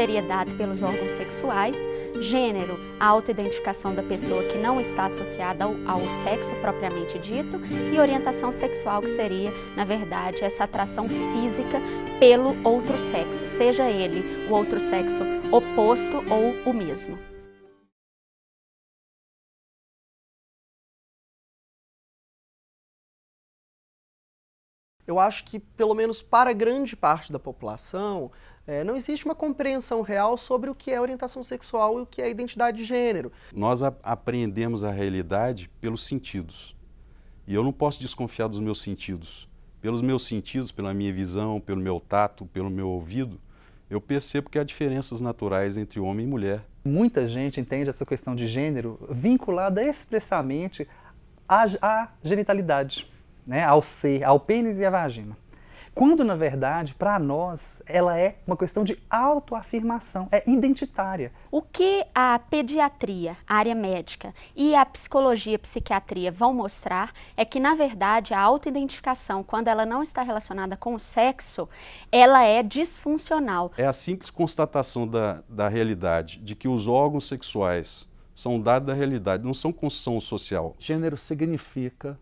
seria dado pelos órgãos sexuais. Gênero, a autoidentificação da pessoa que não está associada ao sexo propriamente dito, e orientação sexual, que seria, na verdade, essa atração física pelo outro sexo, seja ele o outro sexo oposto ou o mesmo. Eu acho que, pelo menos para grande parte da população, não existe uma compreensão real sobre o que é orientação sexual e o que é identidade de gênero. Nós apreendemos a realidade pelos sentidos. E eu não posso desconfiar dos meus sentidos. Pelos meus sentidos, pela minha visão, pelo meu tato, pelo meu ouvido, eu percebo que há diferenças naturais entre homem e mulher. Muita gente entende essa questão de gênero vinculada expressamente à genitalidade, né, ao ser, ao pênis e à vagina. Quando, na verdade, para nós, ela é uma questão de autoafirmação, é identitária. O que a pediatria, a área médica, e a psicologia, a psiquiatria vão mostrar é que, na verdade, a autoidentificação, quando ela não está relacionada com o sexo, ela é disfuncional. É a simples constatação da realidade, de que os órgãos sexuais são dados da realidade, não são construção social. Gênero significa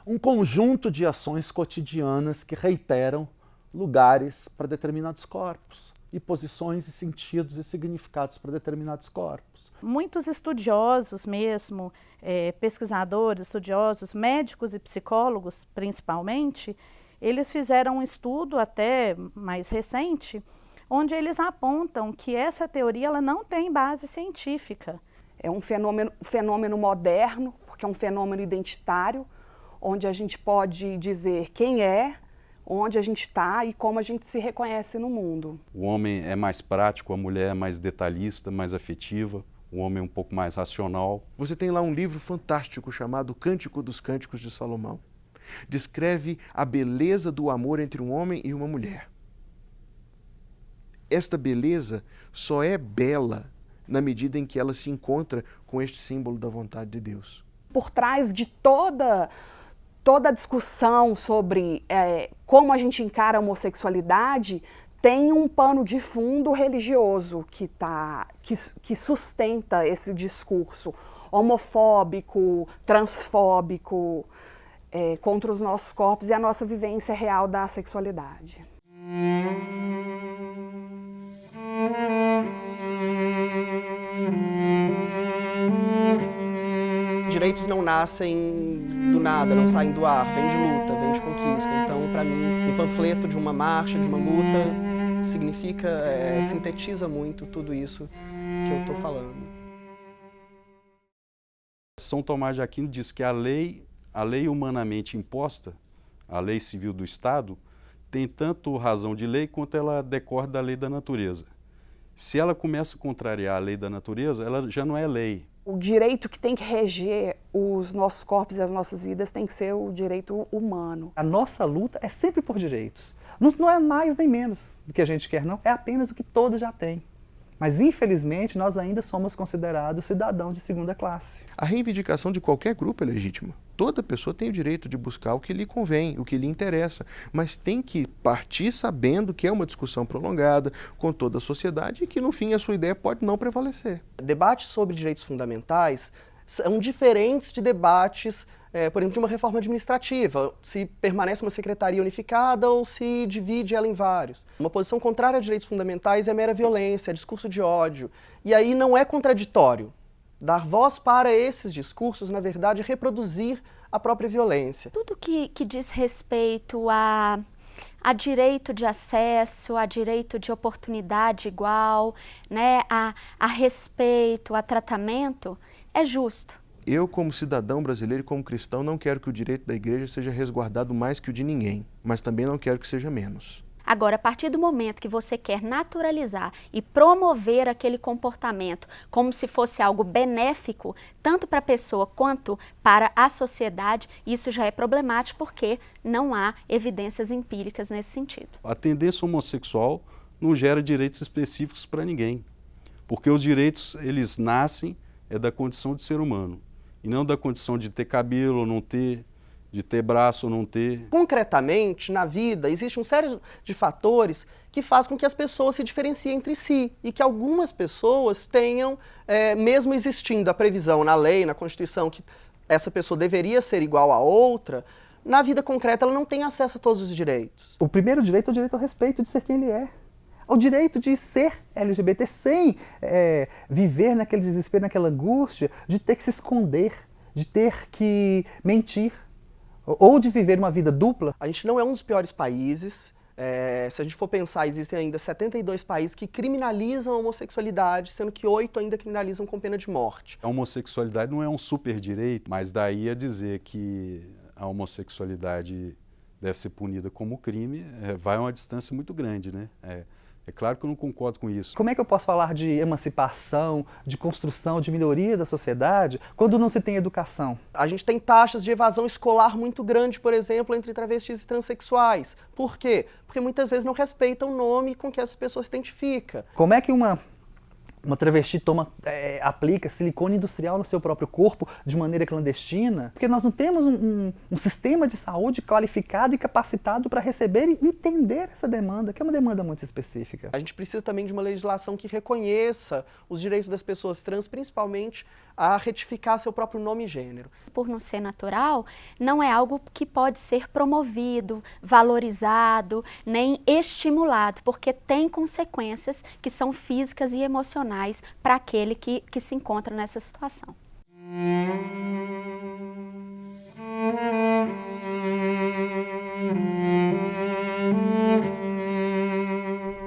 um conjunto de ações cotidianas que reiteram lugares para determinados corpos e posições e sentidos e significados para determinados corpos. Muitos estudiosos mesmo, pesquisadores, estudiosos, médicos e psicólogos principalmente, eles fizeram um estudo até mais recente, onde eles apontam que essa teoria ela não tem base científica. É um fenômeno moderno, porque é um fenômeno identitário, onde a gente pode dizer quem é, onde a gente está e como a gente se reconhece no mundo. O homem é mais prático, a mulher é mais detalhista, mais afetiva, o homem é um pouco mais racional. Você tem lá um livro fantástico chamado Cântico dos Cânticos de Salomão. Descreve a beleza do amor entre um homem e uma mulher. Esta beleza só é bela na medida em que ela se encontra com este símbolo da vontade de Deus. Por trás de toda a discussão sobre como a gente encara a homossexualidade, tem um pano de fundo religioso que sustenta esse discurso homofóbico, transfóbico, contra os nossos corpos e a nossa vivência real da sexualidade. Direitos não nascem do nada, não saem do ar, vem de luta, vem de conquista. Então, para mim, um panfleto de uma marcha, de uma luta, significa, sintetiza muito tudo isso que eu estou falando. São Tomás de Aquino diz que a lei humanamente imposta, a lei civil do Estado, tem tanto razão de lei quanto ela decorre da lei da natureza. Se ela começa a contrariar a lei da natureza, ela já não é lei. O direito que tem que reger os nossos corpos e as nossas vidas tem que ser o direito humano. A nossa luta é sempre por direitos. Não é mais nem menos do que a gente quer, não. É apenas o que todos já têm. Mas, infelizmente, nós ainda somos considerados cidadãos de segunda classe. A reivindicação de qualquer grupo é legítima. Toda pessoa tem o direito de buscar o que lhe convém, o que lhe interessa, mas tem que partir sabendo que é uma discussão prolongada com toda a sociedade e que, no fim, a sua ideia pode não prevalecer. Debates sobre direitos fundamentais são diferentes de debates, por exemplo, de uma reforma administrativa, se permanece uma secretaria unificada ou se divide ela em vários. Uma posição contrária a direitos fundamentais é mera violência, é discurso de ódio. E aí não é contraditório. Dar voz para esses discursos, na verdade, é reproduzir a própria violência. Tudo que diz respeito a direito de acesso, a direito de oportunidade igual, né, a respeito, a tratamento, é justo. Eu, como cidadão brasileiro e como cristão, não quero que o direito da igreja seja resguardado mais que o de ninguém, mas também não quero que seja menos. Agora, a partir do momento que você quer naturalizar e promover aquele comportamento como se fosse algo benéfico, tanto para a pessoa quanto para a sociedade, isso já é problemático porque não há evidências empíricas nesse sentido. A tendência homossexual não gera direitos específicos para ninguém, porque os direitos, eles nascem da condição de ser humano, e não da condição de ter cabelo ou não ter. de ter braço ou não ter. Concretamente, na vida, existe uma série de fatores que faz com que as pessoas se diferenciem entre si e que algumas pessoas tenham, mesmo existindo a previsão na lei, na Constituição, que essa pessoa deveria ser igual a outra, na vida concreta ela não tem acesso a todos os direitos. O primeiro direito é o direito ao respeito de ser quem ele é. O direito de ser LGBT sem viver naquele desespero, naquela angústia, de ter que se esconder, de ter que mentir, ou de viver uma vida dupla. A gente não é um dos piores países. Se a gente for pensar, existem ainda 72 países que criminalizam a homossexualidade, sendo que 8 ainda criminalizam com pena de morte. A homossexualidade não é um super direito, mas daí a dizer que a homossexualidade deve ser punida como crime, vai a uma distância muito grande, né? É claro que eu não concordo com isso. Como é que eu posso falar de emancipação, de construção, de melhoria da sociedade, quando não se tem educação? A gente tem taxas de evasão escolar muito grande, por exemplo, entre travestis e transexuais. Por quê? Porque muitas vezes não respeitam o nome com que essa pessoa se identifica. Como é que uma travesti aplica silicone industrial no seu próprio corpo de maneira clandestina? Porque nós não temos um sistema de saúde qualificado e capacitado para receber e entender essa demanda, que é uma demanda muito específica. A gente precisa também de uma legislação que reconheça os direitos das pessoas trans, principalmente a retificar seu próprio nome e gênero. Por não ser natural, não é algo que pode ser promovido, valorizado, nem estimulado, porque tem consequências que são físicas e emocionais para aquele que se encontra nessa situação.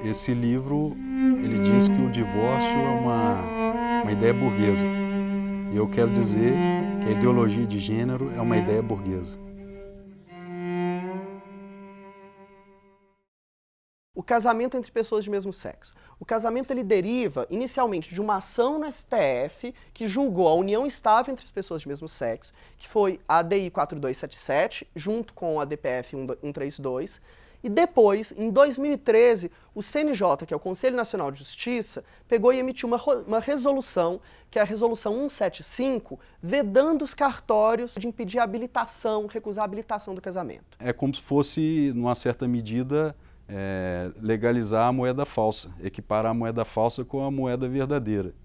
Esse livro, ele diz que o divórcio é uma ideia burguesa. E eu quero dizer que a ideologia de gênero é uma ideia burguesa. O casamento entre pessoas de mesmo sexo. O casamento ele deriva inicialmente de uma ação no STF que julgou a união estável entre as pessoas de mesmo sexo, que foi a ADI 4277, junto com a DPF 132, e depois, em 2013, o CNJ, que é o Conselho Nacional de Justiça, pegou e emitiu uma resolução, que é a Resolução 175, vedando os cartórios de impedir a habilitação, recusar a habilitação do casamento. É como se fosse, numa certa medida, legalizar a moeda falsa, equiparar a moeda falsa com a moeda verdadeira.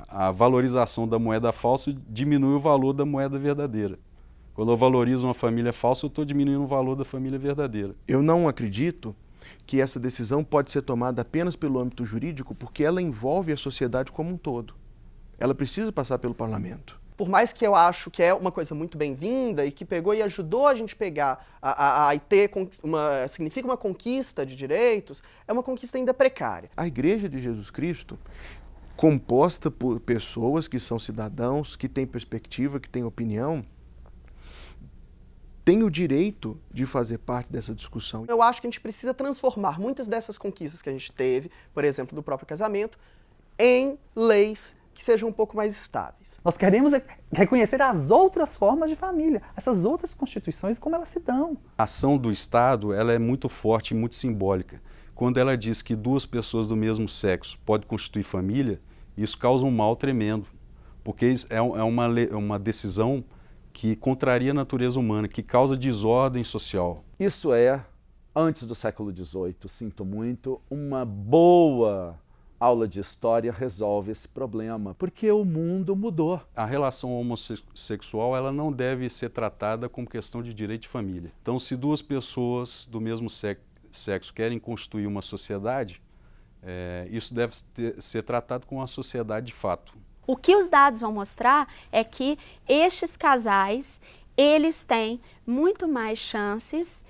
A valorização da moeda falsa diminui o valor da moeda verdadeira. Quando eu valorizo uma família falsa, eu estou diminuindo o valor da família verdadeira. Eu não acredito que essa decisão pode ser tomada apenas pelo âmbito jurídico, porque ela envolve a sociedade como um todo. Ela precisa passar pelo parlamento. Por mais que eu acho que é uma coisa muito bem-vinda e que pegou e ajudou a gente pegar a ter significa uma conquista de direitos, é uma conquista ainda precária. A Igreja de Jesus Cristo, composta por pessoas que são cidadãos, que têm perspectiva, que têm opinião, tem o direito de fazer parte dessa discussão. Eu acho que a gente precisa transformar muitas dessas conquistas que a gente teve, por exemplo, do próprio casamento, em leis que sejam um pouco mais estáveis. Nós queremos reconhecer as outras formas de família, essas outras constituições, como elas se dão. A ação do Estado ela é muito forte e muito simbólica. Quando ela diz que duas pessoas do mesmo sexo podem constituir família, isso causa um mal tremendo, porque é uma decisão que contraria a natureza humana, que causa desordem social. Isso é, antes do século XVIII, sinto muito, uma boa aula de história resolve esse problema, porque o mundo mudou. A relação homossexual ela não deve ser tratada como questão de direito de família. Então, se duas pessoas do mesmo sexo querem constituir uma sociedade, isso deve ser tratado como uma sociedade de fato. O que os dados vão mostrar é que estes casais, eles têm muito mais chances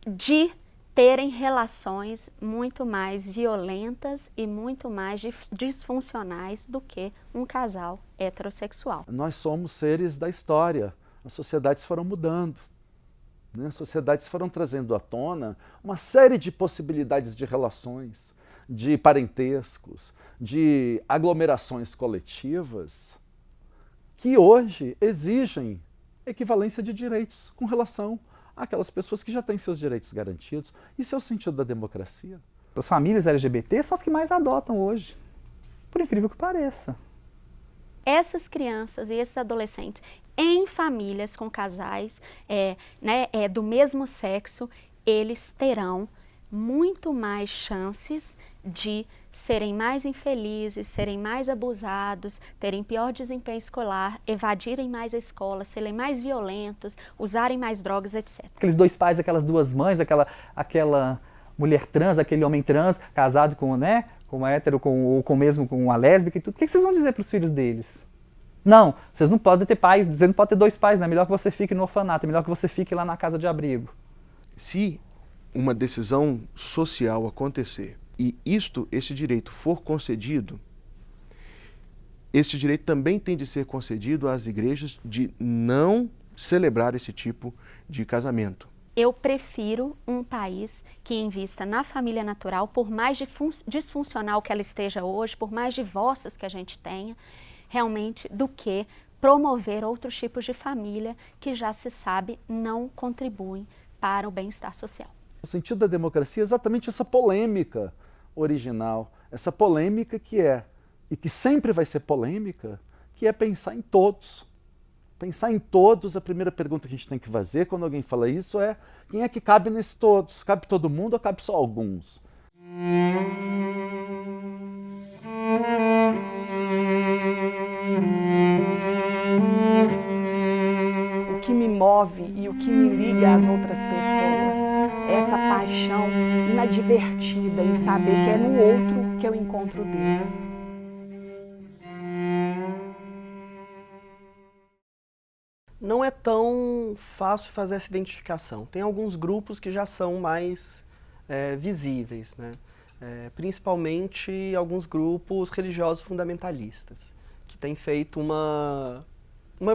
de terem relações muito mais violentas e muito mais disfuncionais do que um casal heterossexual. Nós somos seres da história, as sociedades foram mudando, né? As sociedades foram trazendo à tona uma série de possibilidades de relações, de parentescos, de aglomerações coletivas que hoje exigem equivalência de direitos com relação àquelas pessoas que já têm seus direitos garantidos. Isso é o sentido da democracia. As famílias LGBT são as que mais adotam hoje, por incrível que pareça. essas crianças e esses adolescentes em famílias com casais do mesmo sexo, eles terão muito mais chances de serem mais infelizes, serem mais abusados, terem pior desempenho escolar, evadirem mais a escola, serem mais violentos, usarem mais drogas, etc. Aqueles dois pais, aquelas duas mães, aquela mulher trans, aquele homem trans, casado com, com uma hétero, ou mesmo com uma lésbica e tudo. O que vocês vão dizer para os filhos deles? Não, vocês não podem ter pais, você não pode ter dois pais, é melhor que você fique no orfanato, é melhor que você fique lá na casa de abrigo. Se uma decisão social acontecer e esse direito for concedido, este direito também tem de ser concedido às igrejas de não celebrar esse tipo de casamento. Eu prefiro um país que invista na família natural, por mais disfuncional que ela esteja hoje, por mais divórcios que a gente tenha, realmente, do que promover outros tipos de família que já se sabe não contribuem para o bem-estar social. O sentido da democracia é exatamente essa polêmica original, essa polêmica que e que sempre vai ser polêmica, que é pensar em todos. Pensar em todos, a primeira pergunta que a gente tem que fazer quando alguém fala isso é: quem é que cabe nesse todos? Cabe todo mundo ou cabe só alguns? O que me move e o que me liga às outras pessoas é essa paixão inadvertida em saber que é no outro que eu encontro Deus. Não é tão fácil fazer essa identificação. Tem alguns grupos que já são mais visíveis, né? Principalmente alguns grupos religiosos fundamentalistas, que têm feito uma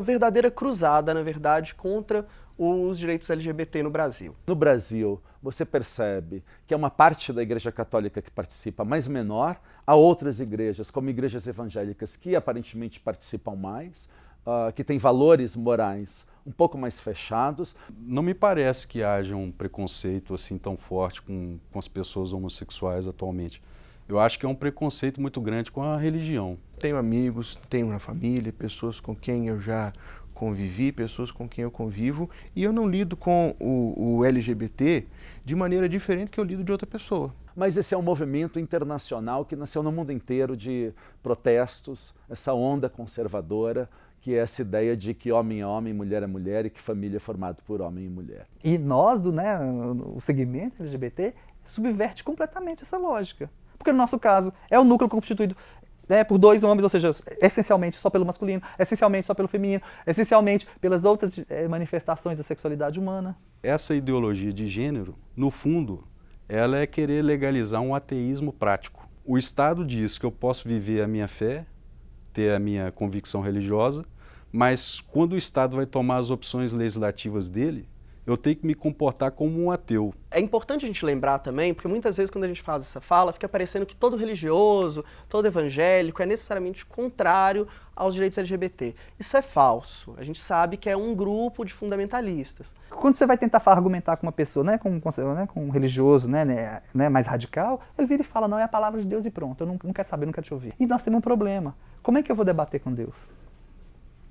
verdadeira cruzada, na verdade, contra os direitos LGBT no Brasil. No Brasil, você percebe que é uma parte da Igreja Católica que participa, mas menor, há outras igrejas, como igrejas evangélicas, que aparentemente participam mais, que têm valores morais um pouco mais fechados. Não me parece que haja um preconceito assim tão forte com as pessoas homossexuais atualmente. Eu acho que é um preconceito muito grande com a religião. Tenho amigos, tenho uma família, pessoas com quem eu já convivi, pessoas com quem eu convivo, e eu não lido com o LGBT de maneira diferente que eu lido de outra pessoa. Mas esse é um movimento internacional que nasceu no mundo inteiro de protestos, essa onda conservadora, que é essa ideia de que homem é homem, mulher é mulher e que família é formada por homem e mulher. E nós, o segmento LGBT, subverte completamente essa lógica. Porque no nosso caso, é o núcleo constituído por dois homens, ou seja, essencialmente só pelo masculino, essencialmente só pelo feminino, essencialmente pelas outras manifestações da sexualidade humana. Essa ideologia de gênero, no fundo, ela é querer legalizar um ateísmo prático. O Estado diz que eu posso viver a minha fé, ter a minha convicção religiosa, mas quando o Estado vai tomar as opções legislativas dele, eu tenho que me comportar como um ateu. É importante a gente lembrar também, porque muitas vezes quando a gente faz essa fala, fica parecendo que todo religioso, todo evangélico é necessariamente contrário aos direitos LGBT. Isso é falso. A gente sabe que é um grupo de fundamentalistas. Quando você vai tentar argumentar com uma pessoa, com um religioso mais radical, ele vira e fala: não, é a palavra de Deus e pronto, eu não quero saber, não quero te ouvir. E nós temos um problema. Como é que eu vou debater com Deus?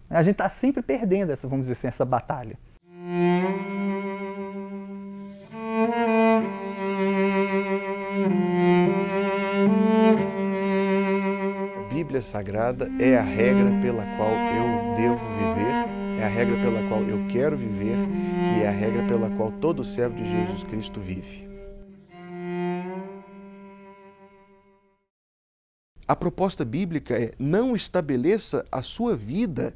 A gente está sempre perdendo vamos dizer assim, essa batalha. A Bíblia Sagrada é a regra pela qual eu devo viver, é a regra pela qual eu quero viver e é a regra pela qual todo servo de Jesus Cristo vive. A proposta bíblica é: não estabeleça a sua vida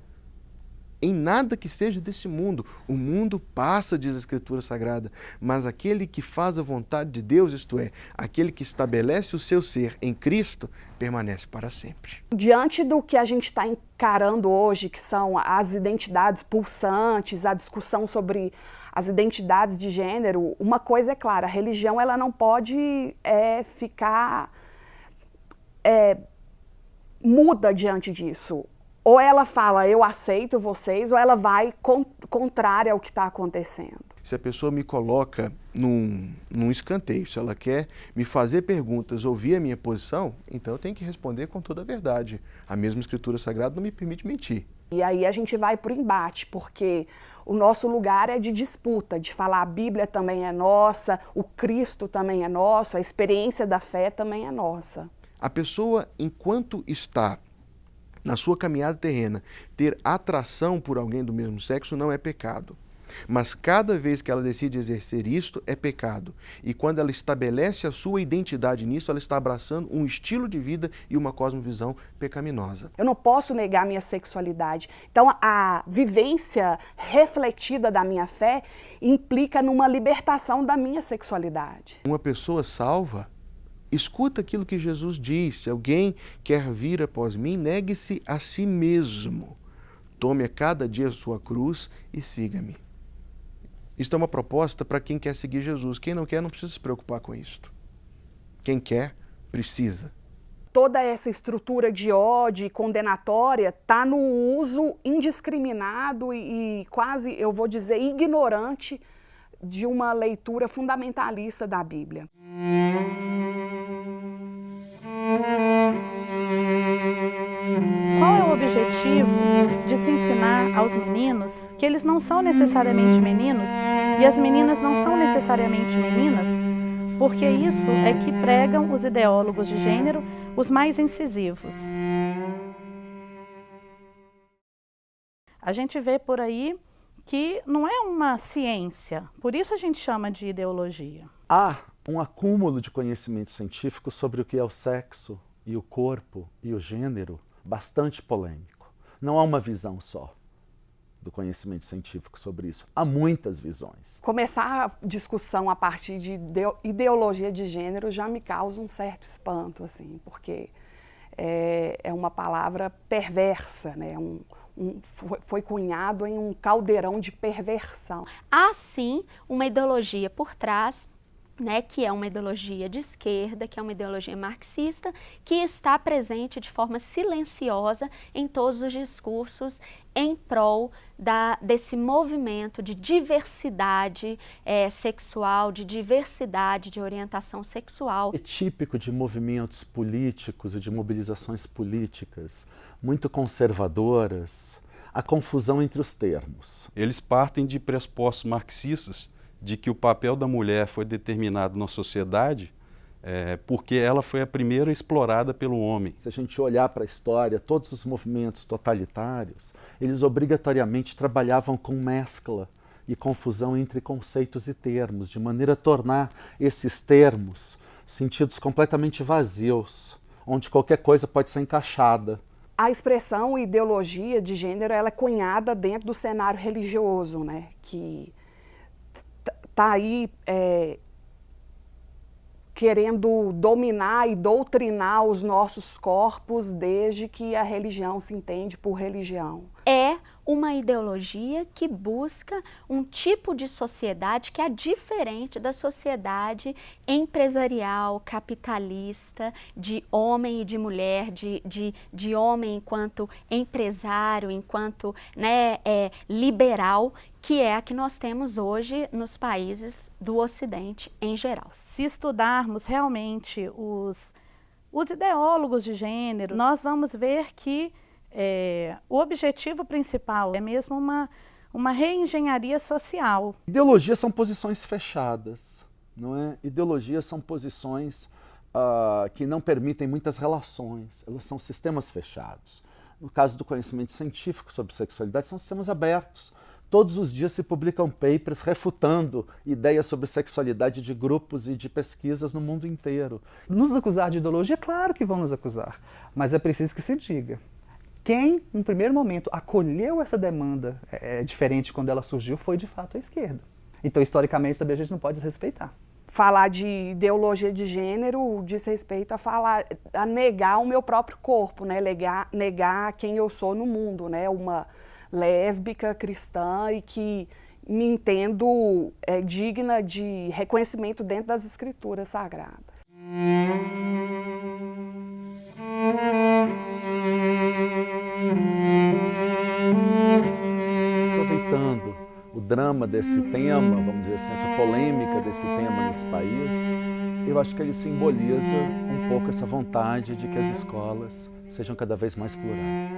em nada que seja desse mundo. O mundo passa, diz a Escritura Sagrada, mas aquele que faz a vontade de Deus, isto é, aquele que estabelece o seu ser em Cristo, permanece para sempre. Diante do que a gente está encarando hoje, que são as identidades pulsantes, a discussão sobre as identidades de gênero, uma coisa é clara: a religião ela não pode ficar muda diante disso. Ou ela fala: eu aceito vocês, ou ela vai contrária ao que está acontecendo. Se a pessoa me coloca num escanteio, se ela quer me fazer perguntas, ouvir a minha posição, então eu tenho que responder com toda a verdade. A mesma Escritura Sagrada não me permite mentir. E aí a gente vai para o embate, porque o nosso lugar é de disputa, de falar a Bíblia também é nossa, o Cristo também é nosso, a experiência da fé também é nossa. A pessoa, enquanto está na sua caminhada terrena, ter atração por alguém do mesmo sexo não é pecado. Mas cada vez que ela decide exercer isto, é pecado. E quando ela estabelece a sua identidade nisso, ela está abraçando um estilo de vida e uma cosmovisão pecaminosa. Eu não posso negar minha sexualidade. Então, a vivência refletida da minha fé implica numa libertação da minha sexualidade. Uma pessoa salva, escuta aquilo que Jesus disse: alguém quer vir após mim, negue-se a si mesmo. Tome a cada dia a sua cruz e siga-me. Isto é uma proposta para quem quer seguir Jesus. Quem não quer não precisa se preocupar com isto. Quem quer, precisa. Toda essa estrutura de ódio e condenatória está no uso indiscriminado e quase, eu vou dizer, ignorante de uma leitura fundamentalista da Bíblia. Qual é o objetivo de se ensinar aos meninos que eles não são necessariamente meninos e as meninas não são necessariamente meninas? Porque isso é que pregam os ideólogos de gênero, os mais incisivos. A gente vê por aí que não é uma ciência, por isso a gente chama de ideologia. Há um acúmulo de conhecimento científico sobre o que é o sexo e o corpo e o gênero bastante polêmico. Não há uma visão só do conhecimento científico sobre isso. Há muitas visões. Começar a discussão a partir de ideologia de gênero já me causa um certo espanto, assim, porque é uma palavra perversa, né? Foi cunhado em um caldeirão de perversão. Há sim uma ideologia por trás, né, que é uma ideologia de esquerda, que é uma ideologia marxista, que está presente de forma silenciosa em todos os discursos em prol desse movimento de diversidade sexual, de diversidade de orientação sexual. É típico de movimentos políticos e de mobilizações políticas muito conservadoras, a confusão entre os termos. Eles partem de pressupostos marxistas de que o papel da mulher foi determinado na sociedade porque ela foi a primeira explorada pelo homem. Se a gente olhar para a história, todos os movimentos totalitários, eles obrigatoriamente trabalhavam com mescla e confusão entre conceitos e termos, de maneira a tornar esses termos sentidos completamente vazios, onde qualquer coisa pode ser encaixada. A expressão ideologia de gênero ela é cunhada dentro do cenário religioso, né? Que está aí querendo dominar e doutrinar os nossos corpos desde que a religião se entende por religião. É uma ideologia que busca um tipo de sociedade que é diferente da sociedade empresarial, capitalista, de homem e de mulher, de homem enquanto empresário, enquanto liberal, que é a que nós temos hoje nos países do Ocidente em geral. Se estudarmos realmente os ideólogos de gênero, nós vamos ver que o objetivo principal é mesmo uma reengenharia social. Ideologias são posições fechadas, não é? Ideologias são posições que não permitem muitas relações, elas são sistemas fechados. No caso do conhecimento científico sobre sexualidade, são sistemas abertos. Todos os dias se publicam papers refutando ideias sobre sexualidade de grupos e de pesquisas no mundo inteiro. Nos acusar de ideologia, claro que vão nos acusar, mas é preciso que se diga. Quem, no primeiro momento, acolheu essa demanda diferente quando ela surgiu foi, de fato, a esquerda. Então, historicamente, também a gente não pode desrespeitar. Falar de ideologia de gênero diz respeito a negar o meu próprio corpo, né? Negar quem eu sou no mundo, né? Uma lésbica cristã e que me entendo digna de reconhecimento dentro das escrituras sagradas. Aproveitando o drama desse tema, vamos dizer assim, essa polêmica desse tema nesse país, eu acho que ele simboliza um pouco essa vontade de que as escolas sejam cada vez mais plurais.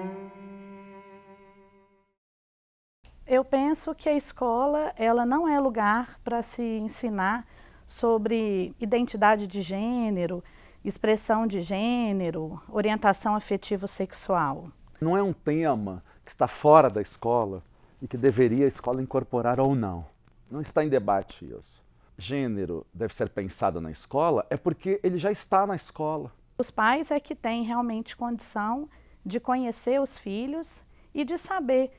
Eu penso que a escola, ela não é lugar para se ensinar sobre identidade de gênero, expressão de gênero, orientação afetivo-sexual. Não é um tema que está fora da escola e que deveria a escola incorporar ou não. Não está em debate isso. Gênero deve ser pensado na escola é porque ele já está na escola. Os pais é que têm realmente condição de conhecer os filhos e de saber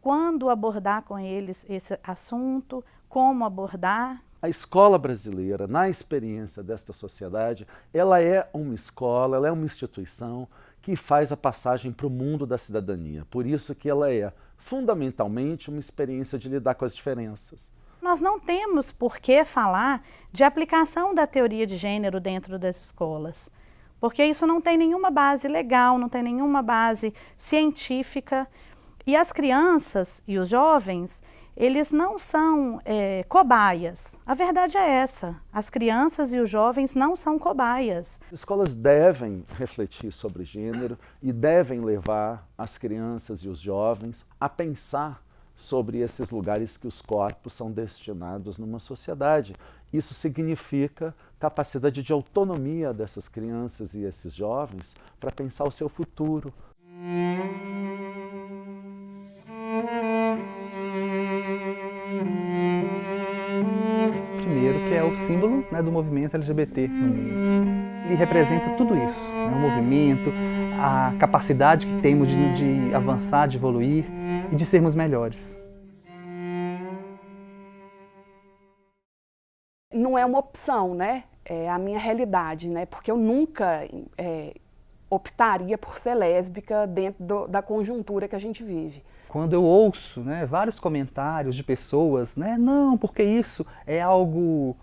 quando abordar com eles esse assunto, como abordar. A escola brasileira, na experiência desta sociedade, ela é uma escola, ela é uma instituição que faz a passagem para o mundo da cidadania. Por isso que ela é, fundamentalmente, uma experiência de lidar com as diferenças. Nós não temos por que falar de aplicação da teoria de gênero dentro das escolas, porque isso não tem nenhuma base legal, não tem nenhuma base científica. E as crianças e os jovens, eles não são cobaias. A verdade é essa, as crianças e os jovens não são cobaias. As escolas devem refletir sobre gênero e devem levar as crianças e os jovens a pensar sobre esses lugares que os corpos são destinados numa sociedade. Isso significa capacidade de autonomia dessas crianças e esses jovens para pensar o seu futuro. Primeiro, que é o símbolo, né, do movimento LGBT no mundo. Ele representa tudo isso, né, o movimento, a capacidade que temos de avançar, de evoluir e de sermos melhores. Não é uma opção, né? É a minha realidade, né? Porque eu nunca optaria por ser lésbica dentro da conjuntura que a gente vive. Quando eu ouço, né, vários comentários de pessoas, né, não, porque isso é algo,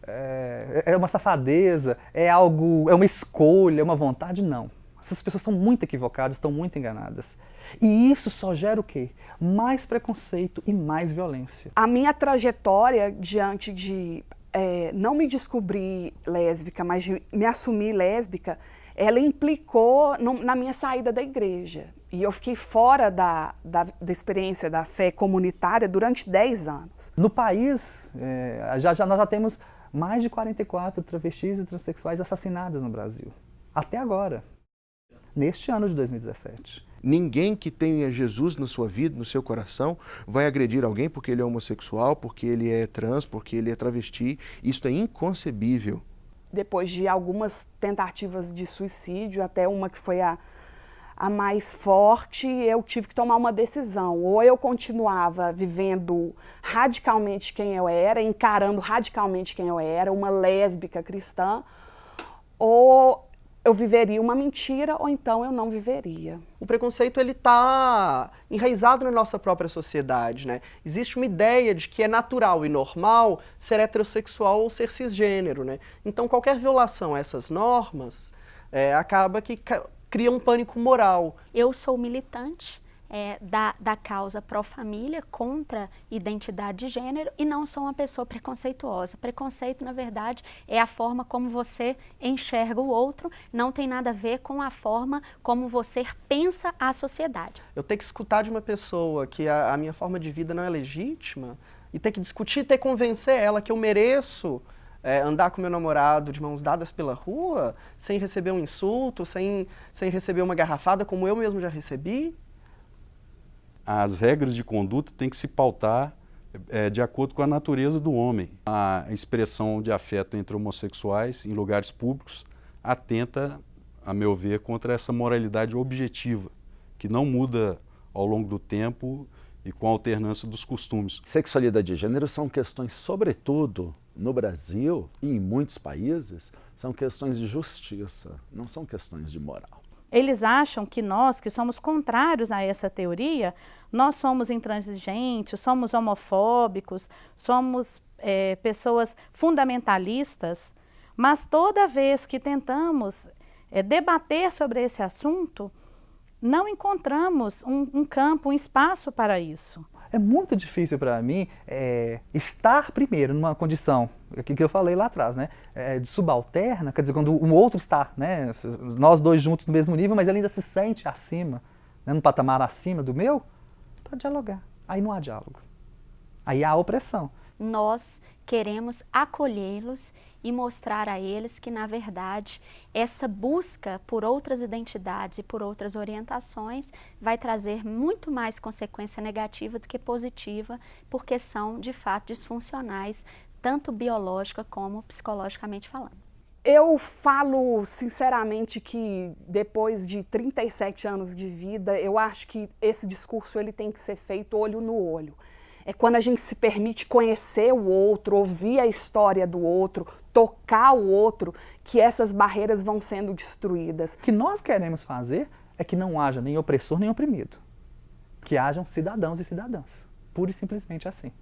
é uma safadeza, é uma escolha, é uma vontade, não. Essas pessoas estão muito equivocadas, estão muito enganadas. E isso só gera o quê? Mais preconceito e mais violência. A minha trajetória diante de não me descobrir lésbica, mas de me assumir lésbica, ela implicou na minha saída da igreja. E eu fiquei fora da experiência da fé comunitária durante 10 anos. No país, nós já temos mais de 44 travestis e transexuais assassinadas no Brasil. Até agora, neste ano de 2017. Ninguém que tenha Jesus na sua vida, no seu coração, vai agredir alguém porque ele é homossexual, porque ele é trans, porque ele é travesti. Isso é inconcebível. Depois de algumas tentativas de suicídio, até uma que foi a mais forte, eu tive que tomar uma decisão. Ou eu continuava vivendo radicalmente quem eu era, encarando radicalmente quem eu era, uma lésbica cristã, ou eu viveria uma mentira, ou então eu não viveria. O preconceito ele está enraizado na nossa própria sociedade, né? Existe uma ideia de que é natural e normal ser heterossexual ou ser cisgênero, né? Então qualquer violação a essas normas acaba que cria um pânico moral. Eu sou militante da causa pró-família contra identidade de gênero e não sou uma pessoa preconceituosa. Preconceito, na verdade, é a forma como você enxerga o outro, não tem nada a ver com a forma como você pensa a sociedade. Eu ter que escutar de uma pessoa que a minha forma de vida não é legítima e ter que discutir, ter que convencer ela que eu mereço andar com meu namorado de mãos dadas pela rua, sem receber um insulto, sem receber uma garrafada como eu mesmo já recebi. As regras de conduta têm que se pautar de acordo com a natureza do homem. A expressão de afeto entre homossexuais em lugares públicos atenta, a meu ver, contra essa moralidade objetiva, que não muda ao longo do tempo e com a alternância dos costumes. Sexualidade e gênero são questões, sobretudo no Brasil e em muitos países, são questões de justiça, não são questões de moral. Eles acham que nós, que somos contrários a essa teoria, nós somos intransigentes, somos homofóbicos, somos pessoas fundamentalistas, mas toda vez que tentamos debater sobre esse assunto, não encontramos um campo, um espaço para isso. É muito difícil para mim estar primeiro numa condição, aquilo que eu falei lá atrás, né, de subalterna, quer dizer, quando um outro está, né, nós dois juntos no mesmo nível, mas ele ainda se sente acima, né, num patamar acima do meu, para dialogar. Aí não há diálogo. Aí há opressão. Nós queremos acolhê-los e mostrar a eles que, na verdade, essa busca por outras identidades e por outras orientações vai trazer muito mais consequência negativa do que positiva, porque são, de fato, disfuncionais, tanto biológica como psicologicamente falando. Eu falo sinceramente que depois de 37 anos de vida, eu acho que esse discurso ele tem que ser feito olho no olho. É quando a gente se permite conhecer o outro, ouvir a história do outro, tocar o outro, que essas barreiras vão sendo destruídas. O que nós queremos fazer é que não haja nem opressor nem oprimido. Que hajam cidadãos e cidadãs. Pura e simplesmente assim.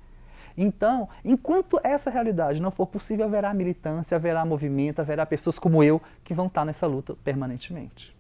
Então, enquanto essa realidade não for possível, haverá militância, haverá movimento, haverá pessoas como eu que vão estar nessa luta permanentemente.